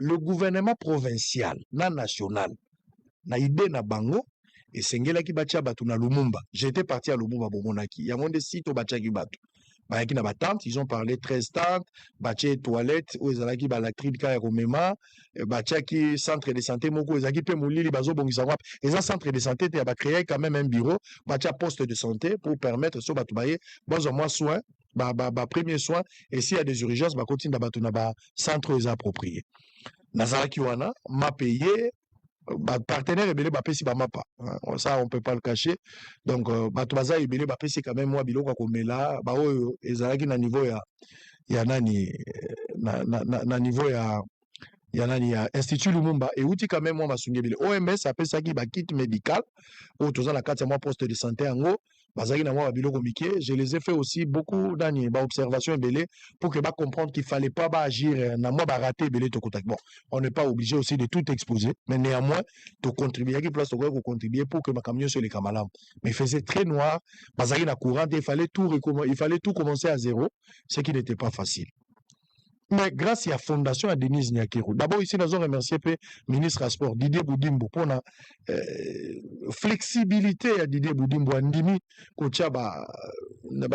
le gouvernement provincial, national, na idée na bango, et sengela ki batia batu na Lumumba. J'étais parti à Lumumba Bomonaki. Il y a des sites au batia ki batu. Bayaki na batante, ils ont parlé 13 tentes, batia toilettes, où ils allaient ba l'actrice ka romema, batia ki centre de santé moko, ils allaient pe molili bazo bongisa wap. Et ça centre de santé te ba créé quand même un bureau, batia poste de santé pour permettre so batu baye bon moins soin, premier soin, et s'il y a des urgences, ba continue batu na ba centre les appropriés. Nazaraki wana m'a payé partenaire ebele bapesi ba mapa, ça on peut pas le cacher. Donc bato baza ebele bapesi quand même moi biloko komela ba oyo ezalaki na niveau ya nani na niveau ya nani ya Institut Lumumba et outi quand même moi masungi ebele OMS apesaki ba kit médical au toza na kati ya moi poste de santé yango bazaki na moi biloko mike. Je les ai fait aussi beaucoup d'années ba observation ebele pour que ba comprendre qu'il fallait pas ba agir na moi ba rater ebele to contact. Bon, on n'est pas obligé aussi de tout exposer, mais néanmoins to contribuer qui place to contribuer pour que ma camion sur les kamalam. Mais il faisait très noir, bazaki na courant, il fallait tout commencer à zéro, ce qui n'était pas facile. Mais grâce à la fondation à Denise Nyakero, d'abord ici nous avons remercié le ministre des Sports Didier Boudimbo pour la flexibilité à Didier Boudimbo andimi kocha ba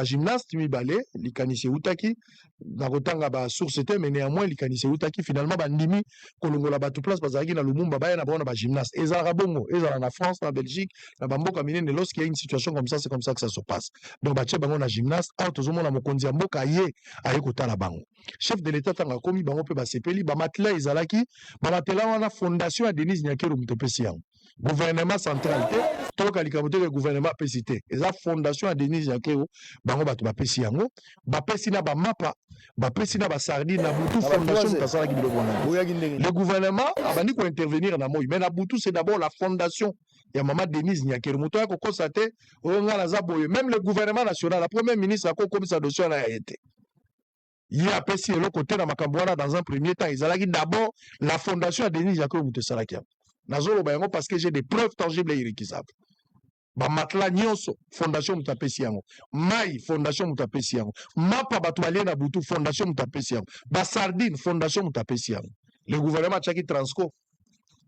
gymnaste mi balé likanisi utaki na kotanga ba source te mais néanmoins likanisi utaki finalement ba ndimi kolongola ba tout place bazaki na Lumumba ba na ba gymnaste ezala bongo ezala na France na Belgique na bamboka minene lorsqu'il y a une situation comme ça c'est comme ça que ça se passe. Donc ba tche bango na gymnaste auto zomo na mokonzi ya mboka ye aye kotala bango. Chef de l'État tanga komi bango pe ba sepeli ba matela ezalaki ba matela wana fondation ya Denise Nyakero mutepesi yango. Gouvernement central te to kalikabote le gouvernement PCT eza fondation ya Denise Nyakero bango bato ba pesi yango ba pesi na ba mapa ba pesi na ba sardine na butu fondation mutasala ki biloko wana. Le gouvernement abandi ko intervenir na moi mais na butu c'est d'abord la fondation ya maman Denise Nyakero muto ya ko constater onga na za boye même le gouvernement national la première ministre a ko comme sa dossier na été. Il y a pesi le côté na makambo wana dans un premier temps ezalaki d'abord la fondation ya Denise Nyakero mutasala ki nazolo bayango parce que j'ai des preuves tangibles et irrécusables. Ba matla nyonso fondation mutapesi yango. Mai fondation mutapesi yango. Mapa batu na butu fondation mutapesi yango. Ba sardine fondation mutapesi yango. Le gouvernement tchaki transco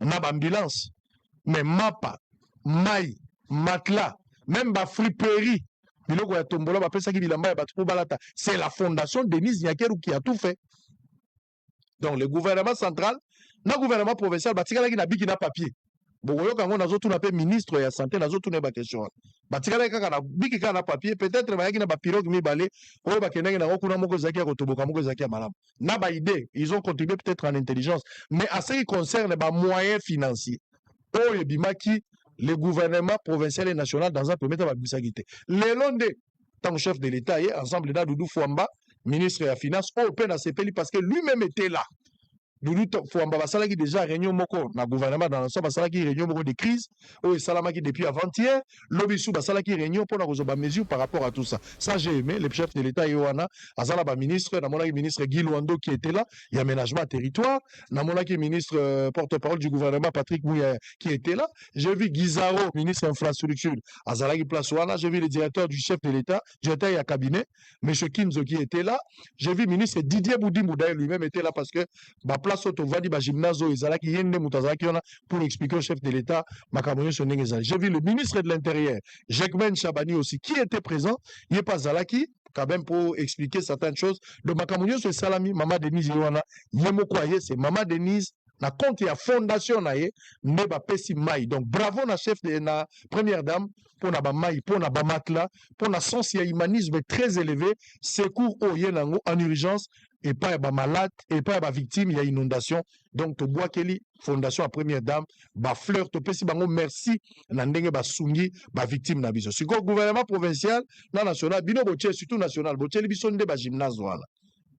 na ba ambulance mais mapa mai matla même ba friperie biloko ya tombola ba pesa ki bilamba ya batu po balata c'est la fondation Denise Nyakero qui a tout fait. Donc le gouvernement central na gouvernement provincial batikala ki na biki na papier boyo kango nazo tuna pe ministre ya santé nazo tuna ba question batikala kaka na biki kana papier peut-être bayaki na ba pirogue mi balé oyo bakendaki na kuna moko zaki ya kotoboka moko zaki ya malamu na ba idée ils ont contribué peut-être en intelligence mais à ce qui concerne ba moyens financiers oyo bimaki le gouvernement provincial et national dans un premier temps ba bisagité le londe tant chef de l'État et ensemble là Doudou Fouamba ministre de la finance au peine à CPL parce que lui-même était là. Doudou Fouamba basalaki déjà réunion moko na gouvernement dans l'ensemble basalaki réunion moko de crise ou salamaki depuis avant-hier lobisu basalaki réunion pour la ba mesure par rapport à tout ça. Ça j'ai aimé le chef de l'État Yohana azala ba ministre na monaki ministre Guy Luando qui était là, il y a aménagement territoire, na monaki ministre porte-parole du gouvernement Patrick Mouya qui était là. J'ai vu Guizaro ministre infrastructure azalaki place wana, j'ai vu le directeur du chef de l'État, directeur ya cabinet monsieur Kinzo qui était là. J'ai vu ministre Didier Boudimbo lui-même était là parce que place au Tovadi ba gymnase ezalaki yende mutazaki ona pour expliquer au chef de l'État makamoyo sonenge ezali. J'ai vu le ministre de l'Intérieur Jekmen Chabani aussi qui était présent, il est pas zalaki quand même pour expliquer certaines choses. Le makamoyo so salami maman Denise Yohana yemo kwaye c'est maman Denise na compte ya fondation na ye ne ba pesi mai. Donc bravo na chef de na première dame pour na ba mai pour na ba matla pour na sens ya humanisme très élevé secours au yenango en urgence et pas ba malade et pas ba victime il y a inondation. Donc to bois keli fondation à première dame ba fleur to pesi bango merci na ndenge ba sungi ba victime na biso. Siko gouvernement provincial na national bino boche surtout national boche biso nde ba gymnase wala.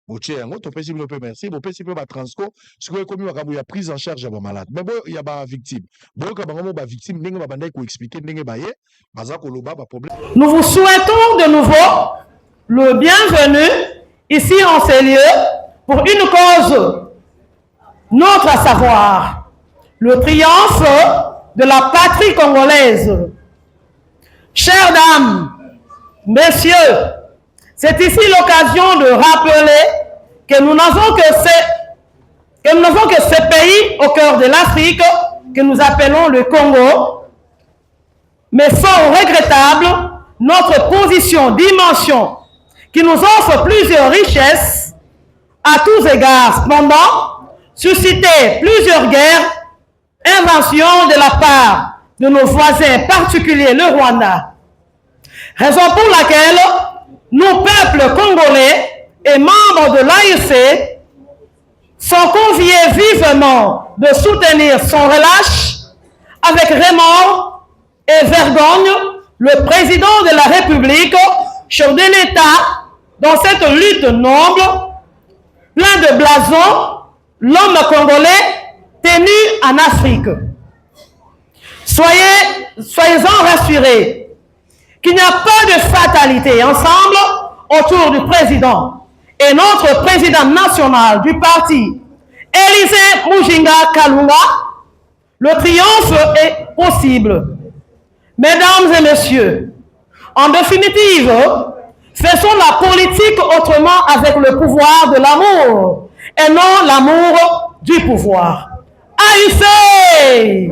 Boche yango to pesi bino pe merci bo pesi pe ba transco siko komi makambo ya prise en charge ya ba malade. Mais bo ya ba victime. Bo ka bango ba victime ndenge ba bandai ko expliquer ndenge ba ye baza ko loba ba problème. Nous vous souhaitons de nouveau le bienvenu ici en ces lieux pour une cause nôtre à savoir le triomphe de la patrie congolaise. Chères dames, messieurs, c'est ici l'occasion de rappeler que nous n'avons que fait que nous n'avons que ce pays au cœur de l'Afrique que nous appelons le Congo, mais fort regrettable, notre position, dimension, qui nous offre plusieurs richesses à tous égards, cependant, susciter plusieurs guerres, inventions de la part de nos voisins particuliers, le Rwanda. Raison pour laquelle nous, peuples congolais et membres de l'AIC, sont conviés vivement de soutenir sans relâche, avec remords et vergogne, le président de la République, chef de l'État, dans cette lutte noble, plein de blason, l'homme congolais tenu en Afrique. Soyez-en rassurés qu'il n'y a pas de fatalité ensemble autour du président et notre président national du parti, Élisée Mujinga Kalunga. Le triomphe est possible. Mesdames et messieurs, en définitive, faisons la politique autrement avec le pouvoir de l'amour et non l'amour du pouvoir. Haïssez!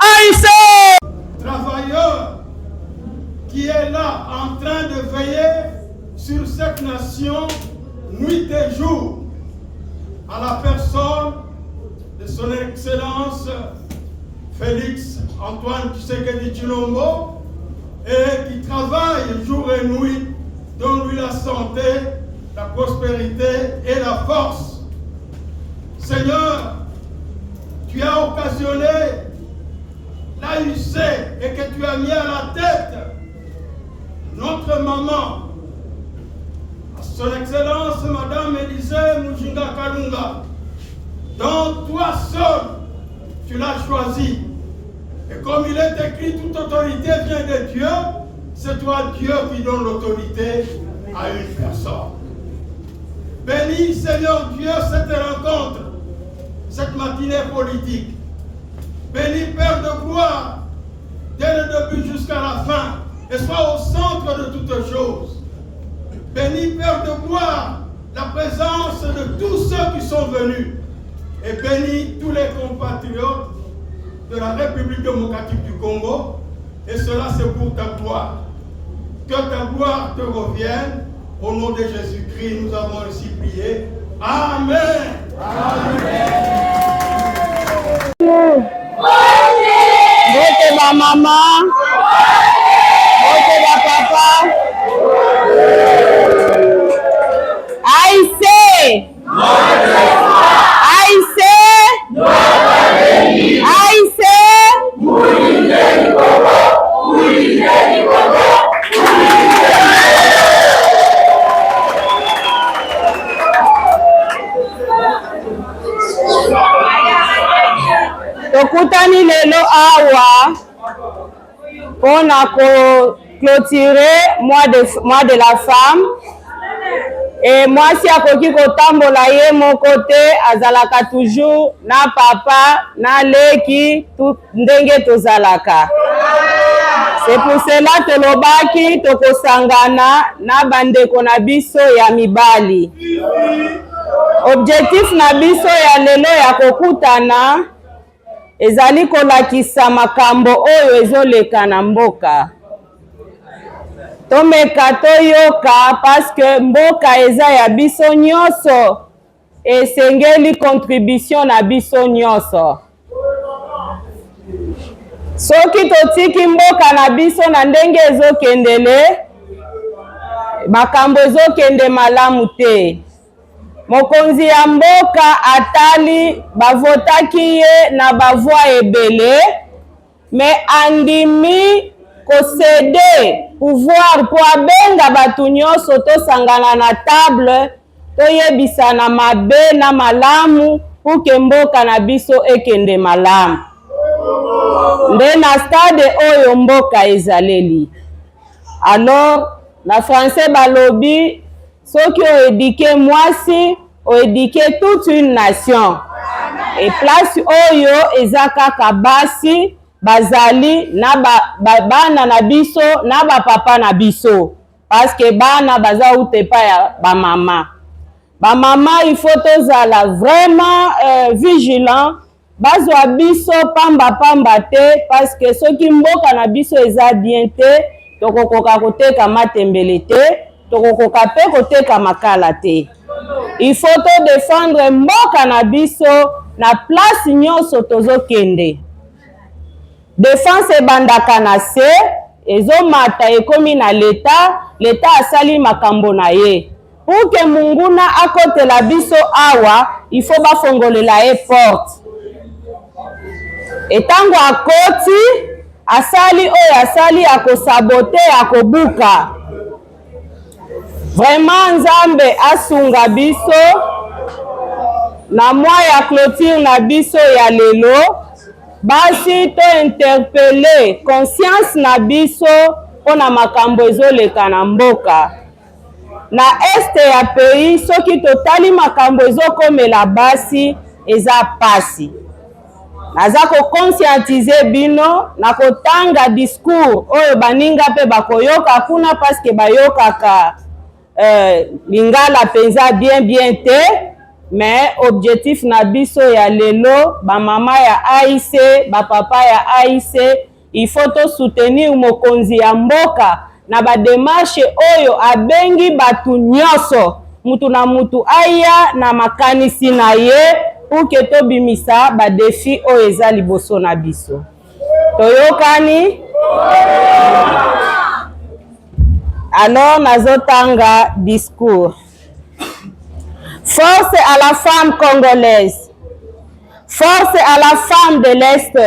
Haïssez! Travailleur qui est là en train de veiller sur cette nation nuit et jour, à la personne de son Excellence Félix Antoine Tshisekedi Tshilombo, et qui travaille jour et nuit, donne-lui la santé, la prospérité et la force. Seigneur, tu as occasionné l'AUC et que tu as mis à la tête notre maman, son Excellence Madame Élisée Mujinga Kalunga, dont toi seul tu l'as choisi. Et comme il est écrit, toute autorité vient de Dieu, c'est toi Dieu qui donne l'autorité à une personne. Bénis Seigneur Dieu cette rencontre, cette matinée politique. Bénis Père de gloire, dès le début jusqu'à la fin, et sois au centre de toutes choses. Bénis Père de gloire, la présence de tous ceux qui sont venus. Et bénis tous les compatriotes de la République démocratique du Congo. Et cela c'est pour ta gloire. Que ta gloire te revienne. Au nom de Jésus-Christ, nous avons ainsi prié. Amen. Amen. Vote ma maman. Vote ma papa. Haïssez! Haïssez! Haïssez! Tokutani lelo awa pour clôturer mois de la femme. Et moi, si akoki kotambola ye mon côté, azalaka toujours na papa, na leki, tout ndenge tozalaka. C'est pour cela que lobaki tokosangana na bandeko na biso ya mibali. Objectif na biso ya lelo ya kokutana ezali kolakisa makambo oyo ezoleka na mboka. Tomeka toyoka parce que mboka eza ya biso nyonso esengeli contribution na biso nyonso. Soki totiki mboka na biso na ndenge ezokendele, makambo ezokende malamu te. Mokonzi ya mboka atali bavotaki ye na bavoi ebele, mais andimi kosede pouvoir po abenga batu nyonso tosangana na table toyebisana mabe na malamu pour que mboka na biso ekende malamu. Nde na stade oyo mboka ezaleli. Alors, na français balobi, soki oedike mwasi, oedike toute une nation. Et place oyo ezakaka basi, bazali na bana na biso na papa na biso parce que bana baza utepa ya ba mama. Ba maman, il faut tozala vraiment vigilant. Bazwa biso pamba te parce que ceux qui mboka na biso eza bien te, tokokoka koteka matembele te, tokokoka pe koteka makala te. Il faut to défendre mboka na biso na place nyonso tozokende. Défense ebandaka na se, ezomata ekomi na leta asali makambo na ye. Pour que munguna akotela biso awa, il faut bafongolela ye porte. Etango akoti, asali oyo asali akosabote akobuka. Vraiment Nzambe asunga biso na mwa ya clôture na biso ya lelo. Basi to interpeller conscience na biso pona makambo ezoleka na mboka. Na este ya pays soki totali makambo ezokomela basi eza pasi. Naza ko conscientiser bino na kotanga discours oyo baninga pe bakoyoka kuna parce que bayokaka lingala penza bien te, mais objectif na biso ya lelo ba mama ya AIC, ba papa ya AIC, il faut to soutenir mokonzi ya mboka na ba démarche oyo abengi batu nyonso, mutu na mutu aya na makanisi na ye pour que to bimisa ba défi oyo eza liboso na biso. Toyokani? Alors nazotanga discours. Force à la femme congolaise. Force à la femme de l'Est.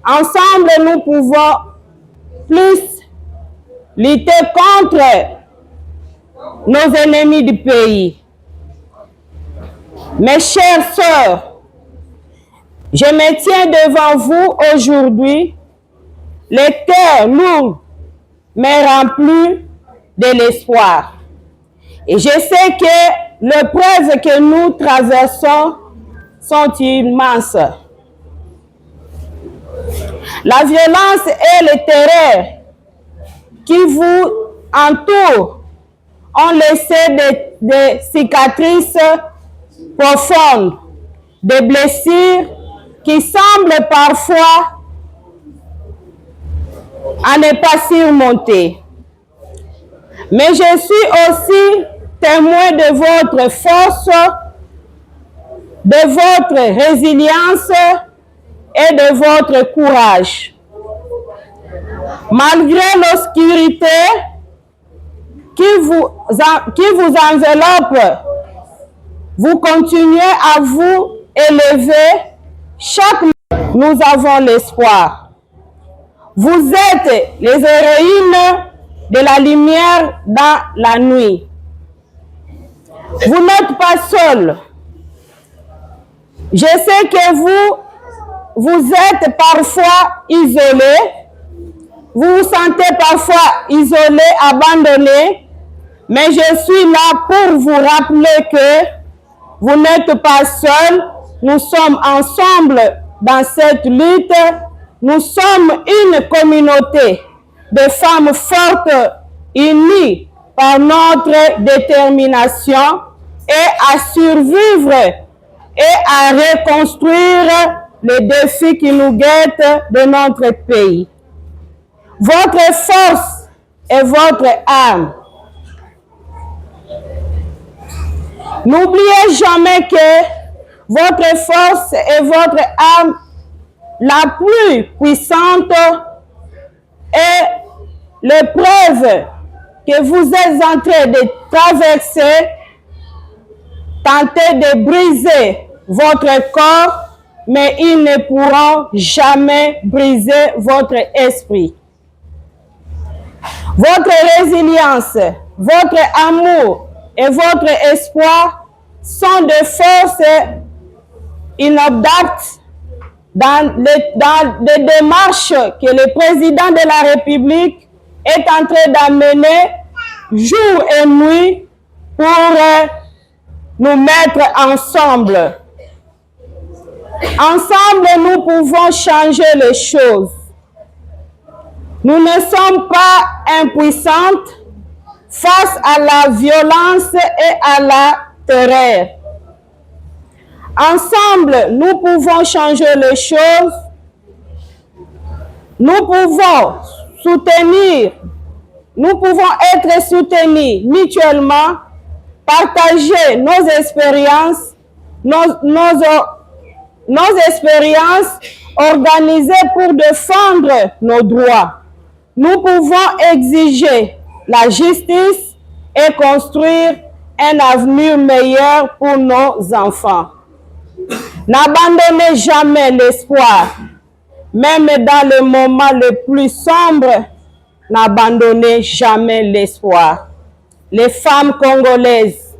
Ensemble, nous pouvons plus lutter contre nos ennemis du pays. Mes chères sœurs, je me tiens devant vous aujourd'hui, le cœur lourd mais rempli de l'espoir. Et je sais que les preuves que nous traversons sont immenses. La violence et le terreur qui vous entourent ont laissé des cicatrices profondes, des blessures qui semblent parfois à ne pas surmonter. Mais je suis aussi témoin de votre force, de votre résilience et de votre courage. Malgré l'obscurité qui vous enveloppe, vous continuez à vous élever. Chaque jour, nous avons l'espoir. Vous êtes les héroïnes de la lumière dans la nuit. Vous n'êtes pas seuls. Je sais que vous êtes parfois isolés. Vous vous sentez parfois isolés, abandonnés. Mais je suis là pour vous rappeler que vous n'êtes pas seuls. Nous sommes ensemble dans cette lutte. Nous sommes une communauté de femmes fortes, unies par notre détermination et à survivre et à reconstruire les défis qui nous guettent de notre pays. Votre force et votre âme. N'oubliez jamais que votre force et votre âme la plus puissante est l'épreuve que vous êtes en train de traverser, tenter de briser votre corps, mais ils ne pourront jamais briser votre esprit. Votre résilience, votre amour et votre espoir sont des forces inobtables dans les démarches que le président de la République est en train d'amener jour et nuit pour nous mettre ensemble. Ensemble, nous pouvons changer les choses. Nous ne sommes pas impuissantes face à la violence et à la littéraire. Ensemble, nous pouvons changer les choses. Nous pouvons être soutenus mutuellement, partager nos expériences, nos expériences organisées pour défendre nos droits. Nous pouvons exiger la justice et construire un avenir meilleur pour nos enfants. N'abandonnez jamais l'espoir. Même dans les moments les plus sombres, n'abandonnez jamais l'espoir. Les femmes congolaises,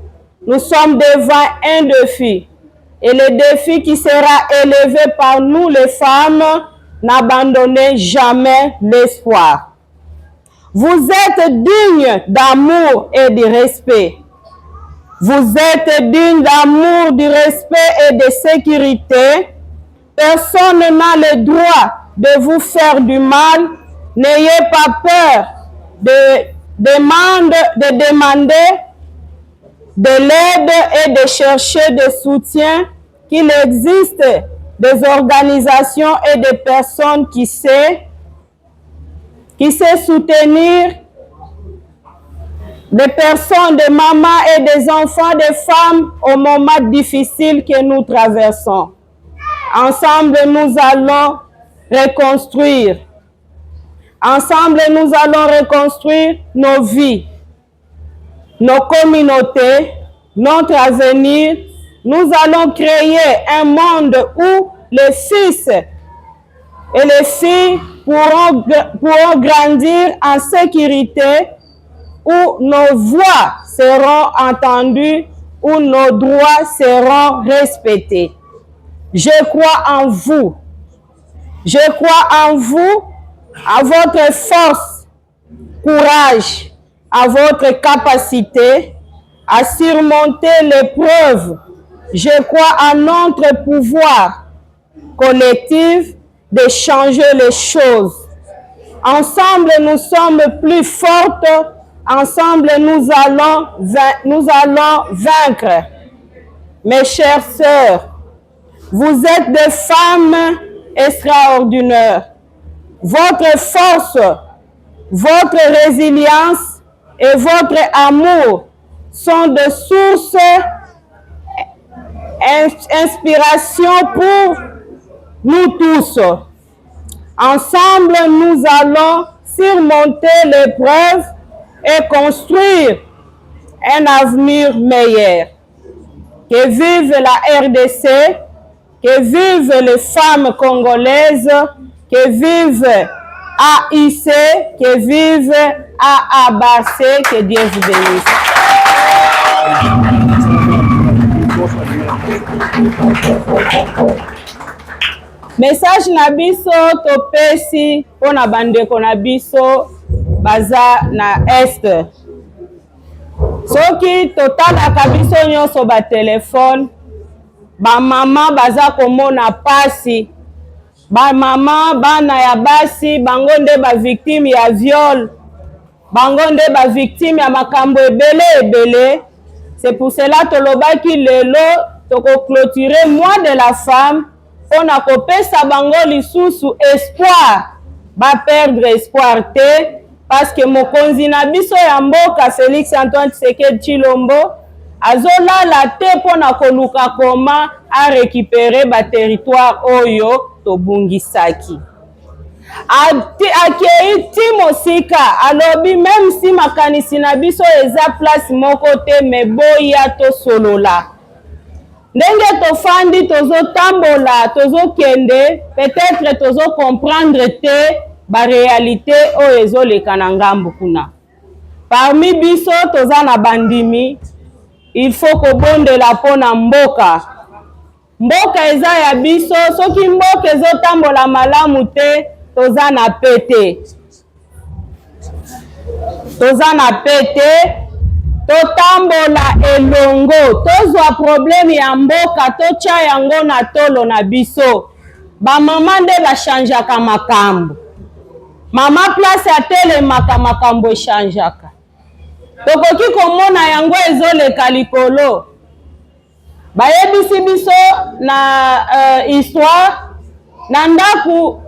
nous sommes devant un défi. Et le défi qui sera élevé par nous les femmes, n'abandonnez jamais l'espoir. Vous êtes dignes d'amour et de respect. Vous êtes dignes d'amour, de respect et de sécurité. Personne n'a le droit de vous faire du mal. N'ayez pas peur de demander de l'aide et de chercher des soutiens. Qu'il existe des organisations et des personnes qui savent soutenir des personnes, des mamans et des enfants, des femmes au moment difficile que nous traversons. Ensemble, nous allons reconstruire. Ensemble, nous allons reconstruire nos vies, nos communautés, notre avenir. Nous allons créer un monde où les fils et les filles pourront grandir en sécurité, où nos voix seront entendues, où nos droits seront respectés. Je crois en vous. Je crois en vous, à votre force, courage, à votre capacité à surmonter l'épreuve. Je crois en notre pouvoir collectif de changer les choses. Ensemble, nous sommes plus fortes. Ensemble, nous allons vaincre. Mes chères sœurs, vous êtes des femmes extraordinaires. Votre force, votre résilience et votre amour sont des sources d'inspiration pour nous tous. Ensemble, nous allons surmonter l'épreuve et construire un avenir meilleur. Que vive la RDC, que vivent les femmes congolaises, que vive AIC, que vive AABC, que Dieu vous bénisse. Message na biso topesi pona bandeko na biso baza na Est. Soki totalaka biso nyonso ba telefone, ba mama baza komona pasi, ba mama bana ya basi bango nde ba victime ya viol, bango nde ba victime ya makambo ebele. C'est pour cela tolobaki lelo toko clôturer mois de la femme pona kopesa bango lisusu espoir, ba perdre espoir te, parce que mokonzi na biso ya mboka Félix Antoine Tshisekedi Tshilombo azolala te pona koluka koma a récupérer ba territoire oyo tobungisaki. Akei ti mosika alobi même si makanisi na biso eza place moko te, me boya to solola. Ndenge tofandi tozotambola tozokende, peut-être tozo comprendre te ba réalité oyo ezoleka na ngambu kuna. Parmi biso toza na bandimi, il faut kobondela pona mboka. Mboka eza ya biso, soki mboka ezotambola malamu te, toza na pete. Toza na pete, totambola elongo, tozwa problème ya mboka, tocha yango na tolo na biso. Ba mama nde ba changeaka makambo. Mama place atelemaka makambo echangeaka. Tokoki komona yango ezoleka likolo. bayebisi biso na histoire na ndaku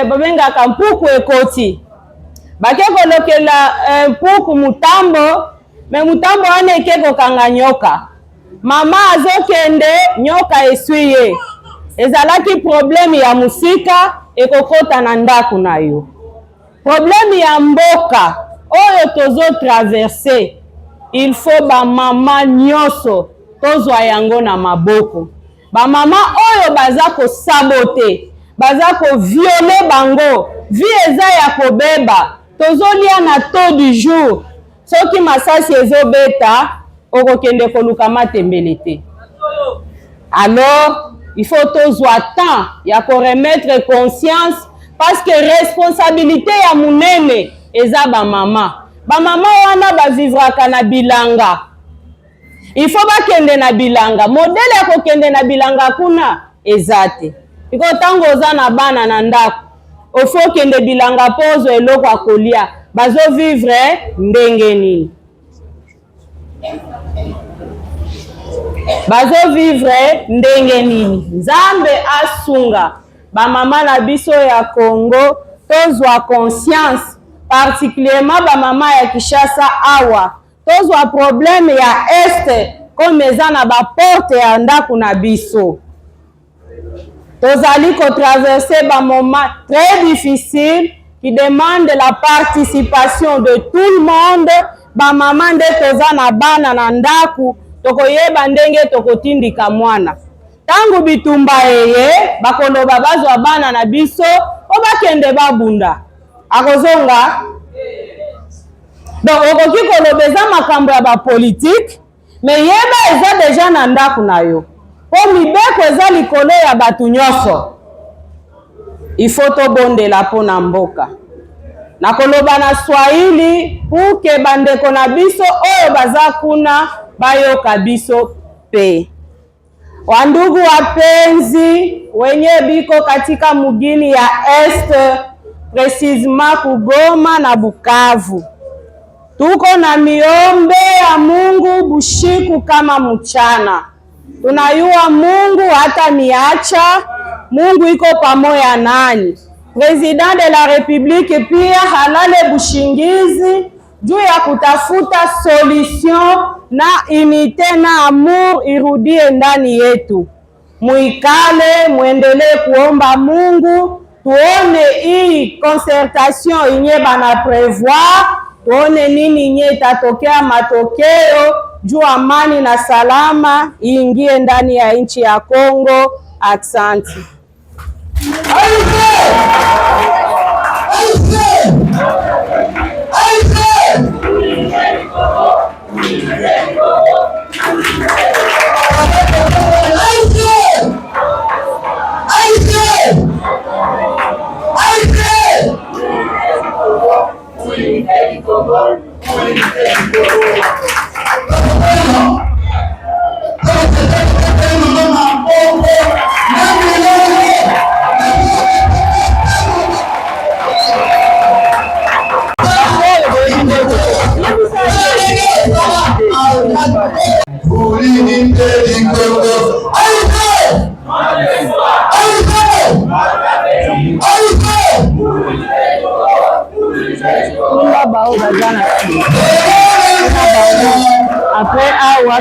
babengaka mpuku ekoti bake kolokela mpuku mutambo me mutambo wana eke kokanga nyoka mama azokende nyoka eswi ye ezalaki problème ya musika ekokota na ndaku na yo problème ya mboka oyo tozo traverser il faut ba mama nyonso tozwa yango na maboko ba mama oyo baza ko sabote baza ko violer bango vie eza ya kobeba tozolia na taux du jour soki masasi ezobeta okokende koluka matembele te alors il faut tozwa temps ya ko remettre conscience parce que responsabilité ya munene eza ba mama wana bavivraka na bilanga il faut bakende na bilanga modele ya kokende na bilanga kuna eza te iko tango oza na bana na ndako ofo kende bilanga pozo eloko akolia bazo vivre ndenge nini nzambe asunga ba mama na biso ya Congo tozwa conscience particulièrement ba mama ya Kinshasa awa tozwa problème ya este comme eza na ba porte ya ndaku na biso tozali ko traverser ba moment très difficile qui demande la participation de tout le monde ba mama nde toza na bana na ndaku tokoyeba ndenge tokotindika mwana tangu bitumba eye bakoloba bazwa bana na biso obakende babunda akozonga donc okoki kolobeza makambo ya bapolitike me yeba eza deja na ndaku na yo po mibeko eza likolo ya batu nyonso ifo tobondela mpo na mboka nakoloba na Swahili puke bandeko na biso oyo baza kuna bayoka biso pe wandugu wapenzi wenye biko katika mugini ya Est precisement Kugoma na Bukavu tuko na miombe ya Mungu bushiku kama mchana tunayua Mungu hata niacha Mungu iko pamoja nani President de la République pia halale bushingizi juu ya kutafuta solution na unité na amour irudie ndani yetu muikale muendelee kuomba Mungu tuone hii concertation inye bana prevoir tuone nini inye itatokea matokeo juu amani na salama iingie ndani ya nchi ya Kongo. Asante. Après awa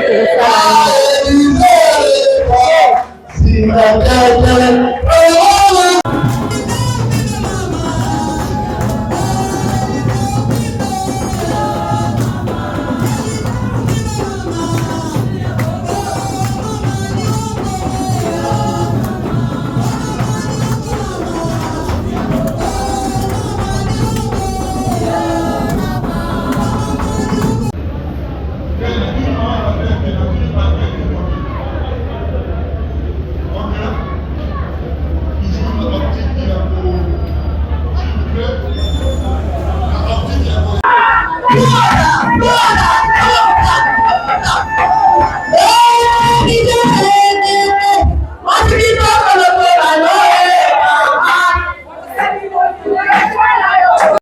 Bora!